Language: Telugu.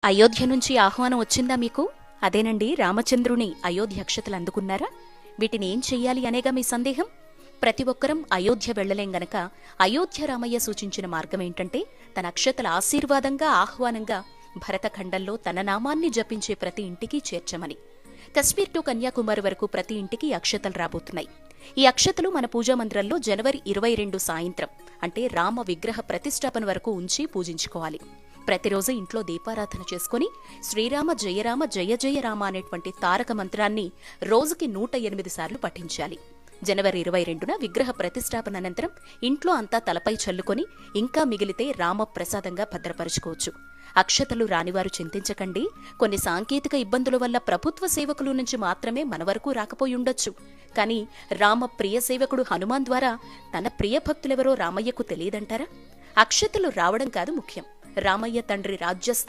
అయోధ్య నుంచి ఆహ్వానం వచ్చిందా మీకు? అదేనండి, రామచంద్రుని అయోధ్య అక్షతలు అందుకున్నారా? వీటిని ఏం చెయ్యాలి అనేగా మీ సందేహం? ప్రతి ఒక్కరం అయోధ్య వెళ్లలేం గనక అయోధ్య రామయ్య సూచించిన మార్గమేంటంటే తన అక్షతల ఆశీర్వాదంగా ఆహ్వానంగా భరతఖండంలో తన నామాన్ని జపించే ప్రతి ఇంటికి చేర్చమని. కశ్మీర్ టు కన్యాకుమారి వరకు ప్రతి ఇంటికి అక్షతలు రాబోతున్నాయి. ఈ అక్షతలు మన పూజా మందిరంలో జనవరి 22 సాయంత్రం అంటే రామ విగ్రహ ప్రతిష్టాపన వరకు ఉంచి పూజించుకోవాలి. ప్రతిరోజు ఇంట్లో దీపారాధన చేసుకుని శ్రీరామ జయరామ జయ జయ రామ అనేటువంటి తారక మంత్రాన్ని రోజుకి 108 సార్లు పఠించాలి. జనవరి 22న విగ్రహ ప్రతిష్టాపన అనంతరం ఇంట్లో అంతా తలపై చల్లుకొని ఇంకా మిగిలితే రామ ప్రసాదంగా భద్రపరుచుకోవచ్చు. అక్షతలు రానివారు చింతించకండి. కొన్ని సాంకేతిక ఇబ్బందుల వల్ల ప్రభుత్వ సేవకుల నుంచి మాత్రమే మన వరకు రాకపోయుండొచ్చు. కానీ రామ ప్రియ సేవకుడు హనుమాన్ ద్వారా తన ప్రియ భక్తులెవరో రామయ్యకు తెలియదంటారా? అక్షతలు రావడం కాదు ముఖ్యం, రామయ్య తండ్రి రాజ్యస్థాపన